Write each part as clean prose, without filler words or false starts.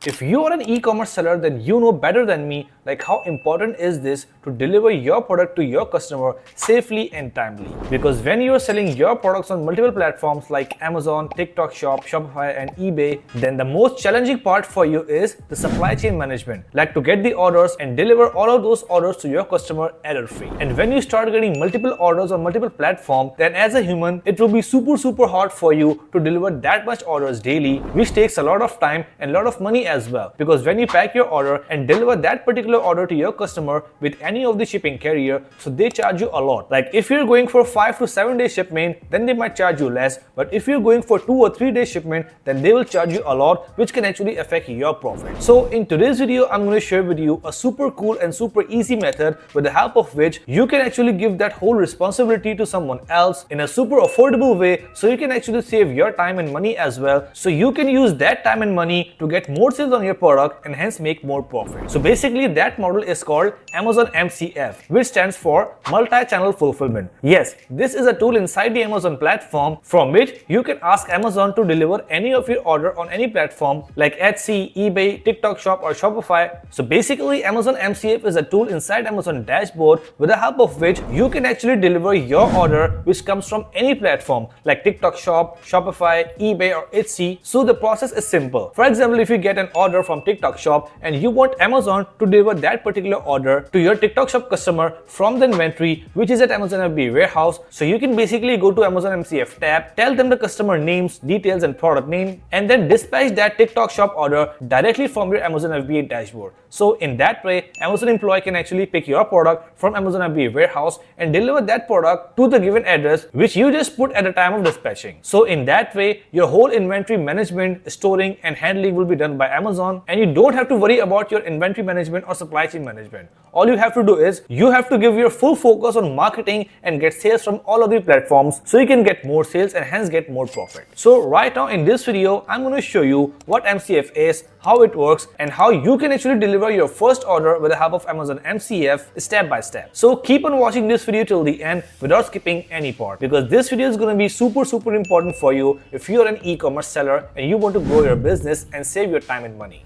If you are an e-commerce seller, then you know better than me like how important is this to deliver your product to your customer safely and timely. Because when you are selling your products on multiple platforms like Amazon, TikTok Shop, Shopify and eBay, then the most challenging part for you is the supply chain management, like to get the orders and deliver all of those orders to your customer error-free. And when you start getting multiple orders on multiple platforms, then as a human, it will be super hard for you to deliver that much orders daily, which takes a lot of time and a lot of money as well. Because when you pack your order and deliver that particular order to your customer with any of the shipping carrier, so they charge you a lot. Like if you're going for 5 to 7 day shipment, then they might charge you less. But if you're going for 2 or 3 day shipment, then they will charge you a lot, which can actually affect your profit. So in today's video, I'm going to share with you a super cool and super easy method with the help of which you can actually give that whole responsibility to someone else in a super affordable way, so you can actually save your time and money as well. So you can use that time and money to get more sales on your product and hence make more profit. So basically that model is called Amazon MCF, which stands for multi-channel fulfillment. Yes, this is a tool inside the Amazon platform from which you can ask Amazon to deliver any of your order on any platform like Etsy, eBay, TikTok Shop or Shopify. So basically Amazon MCF is a tool inside Amazon dashboard with the help of which you can actually deliver your order which comes from any platform like TikTok Shop, Shopify, eBay or Etsy. So the process is simple. For example, if you get an order from TikTok Shop and you want Amazon to deliver that particular order to your TikTok Shop customer from the inventory which is at Amazon FBA warehouse, so you can basically go to Amazon MCF tab, tell them the customer names, details and product name, and then dispatch that TikTok Shop order directly from your Amazon FBA dashboard. So in that way, Amazon employee can actually pick your product from Amazon FBA warehouse and deliver that product to the given address which you just put at the time of dispatching. So in that way, your whole inventory management, storing and handling will be done by Amazon, and you don't have to worry about your inventory management or supply chain management. All you have to do is you have to give your full focus on marketing and get sales from all of the platforms so you can get more sales and hence get more profit. So right now in this video, I'm going to show you what MCF is, how it works, and how you can actually deliver your first order with the help of Amazon MCF step by step. So keep on watching this video till the end without skipping any part, because this video is going to be super important for you if you're an e-commerce seller and you want to grow your business and save your time and money.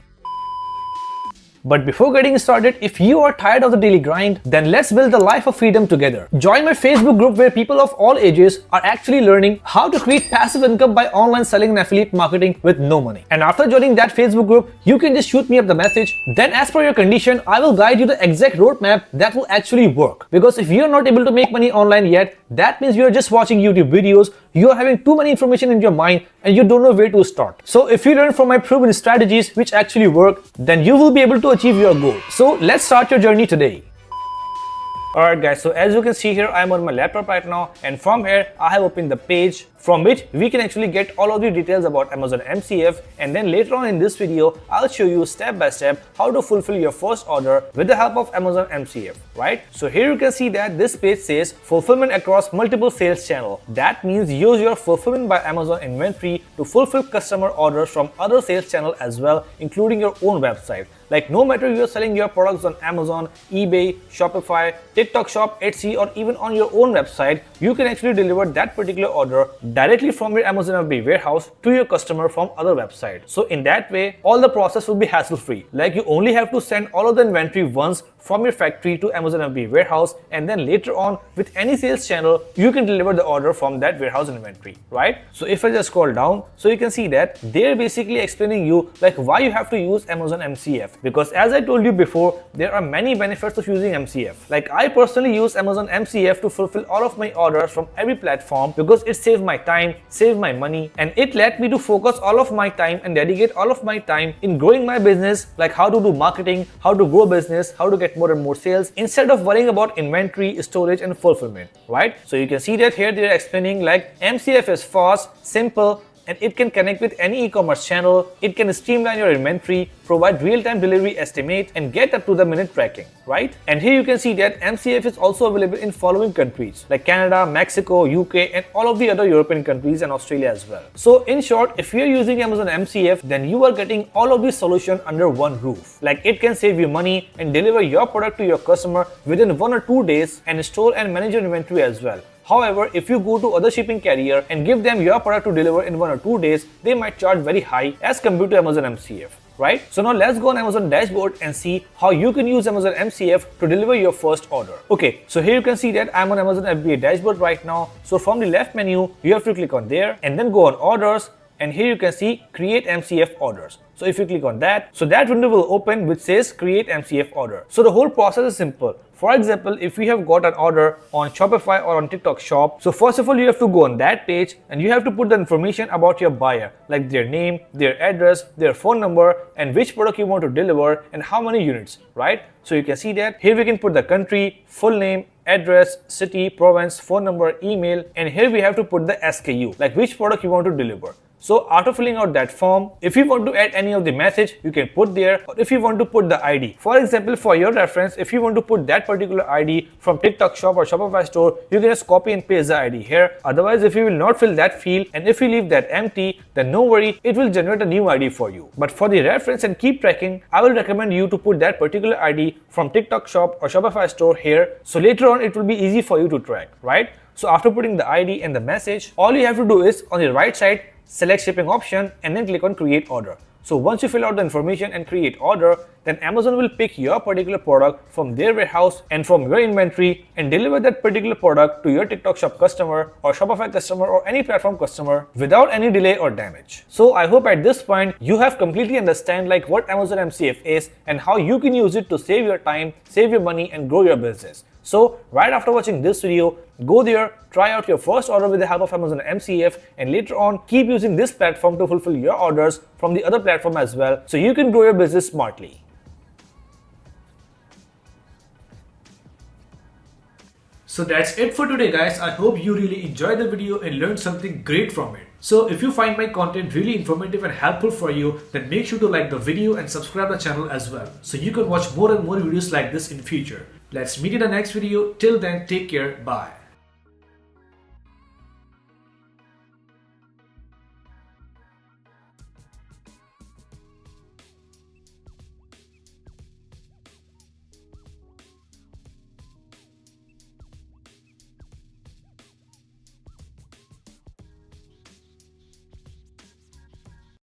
But before getting started, if you are tired of the daily grind, then let's build the life of freedom together. Join my Facebook group where people of all ages are actually learning how to create passive income by online selling and affiliate marketing with no money. And after joining that Facebook group, you can just shoot me up the message. Then as per your condition, I will guide you the exact roadmap that will actually work. Because if you're not able to make money online yet, that means you're just watching YouTube videos, you're having too many information in your mind and you don't know where to start. So if you learn from my proven strategies which actually work, then you will be able to achieve your goal. So let's start your journey today. Alright guys, so as you can see here, I'm on my laptop right now, and from here I have opened the page from which we can actually get all of the details about Amazon MCF, and then later on in this video I'll show you step by step how to fulfill your first order with the help of Amazon MCF, right? So here you can see that this page says fulfillment across multiple sales channels. That means use your fulfillment by Amazon inventory to fulfill customer orders from other sales channels as well, including your own website. Like no matter you're selling your products on Amazon, eBay, Shopify, TikTok Shop, Etsy or even on your own website, you can actually deliver that particular order directly from your Amazon FBA warehouse to your customer from other websites. So in that way, all the process will be hassle-free. Like you only have to send all of the inventory once from your factory to Amazon FBA warehouse, and then later on with any sales channel, you can deliver the order from that warehouse inventory, right? So if I just scroll down, so you can see that they're basically explaining you like why you have to use Amazon MCF. Because as I told you before, there are many benefits of using MCF. Like I personally use Amazon MCF to fulfill all of my orders from every platform because it saved my time, saved my money, and it let me to focus all of my time and dedicate all of my time in growing my business, like how to do marketing, how to grow business, how to get more and more sales instead of worrying about inventory, storage and fulfillment, right? So you can see that here they are explaining like MCF is fast, simple, and it can connect with any e-commerce channel. It can streamline your inventory, provide real-time delivery estimate and get up to the minute tracking, right? And here you can see that MCF is also available in following countries like Canada, Mexico, UK and all of the other European countries and Australia as well. So in short, if you're using Amazon MCF, then you are getting all of these solutions under one roof. Like it can save you money and deliver your product to your customer within 1 or 2 days and store and manage your inventory as well. However, if you go to other shipping carrier and give them your product to deliver in 1 or 2 days, they might charge very high as compared to Amazon MCF. right? So now let's go on Amazon dashboard and see how you can use Amazon MCF to deliver your first order. Okay, so here you can see that I'm on Amazon FBA dashboard right now. So from the left menu, you have to click on there and then go on orders. And here you can see create MCF orders. So if you click on that, so that window will open which says create MCF order. So the whole process is simple. For example, if we have got an order on Shopify or on TikTok shop, so first of all, you have to go on that page and you have to put the information about your buyer, like their name, their address, their phone number, and which product you want to deliver and how many units, right? So you can see that here we can put the country, full name, address, city, province, phone number, email, and here we have to put the SKU, like which product you want to deliver. So after filling out that form, if you want to add any of the message, you can put there, or if you want to put the ID. For example, for your reference, if you want to put that particular ID from TikTok shop or Shopify store, you can just copy and paste the ID here. Otherwise, if you will not fill that field and if you leave that empty, then no worry, it will generate a new ID for you. But for the reference and keep tracking, I will recommend you to put that particular ID from TikTok shop or Shopify store here. So later on, it will be easy for you to track, right? So after putting the ID and the message, all you have to do is on the right side, select shipping option and then click on create order. So once you fill out the information and create order, then Amazon will pick your particular product from their warehouse and from your inventory and deliver that particular product to your TikTok shop customer or Shopify customer or any platform customer without any delay or damage. So I hope at this point you have completely understand like what Amazon MCF is and how you can use it to save your time, save your money and grow your business. So right after watching this video, go there, try out your first order with the help of Amazon MCF, and later on keep using this platform to fulfill your orders from the other platform as well, so you can grow your business smartly. So that's it for today, guys. I hope you really enjoyed the video and learned something great from it. So if you find my content really informative and helpful for you, then make sure to like the video and subscribe the channel as well, so you can watch more and more videos like this in future. Let's meet in the next video. Till then, take care. Bye.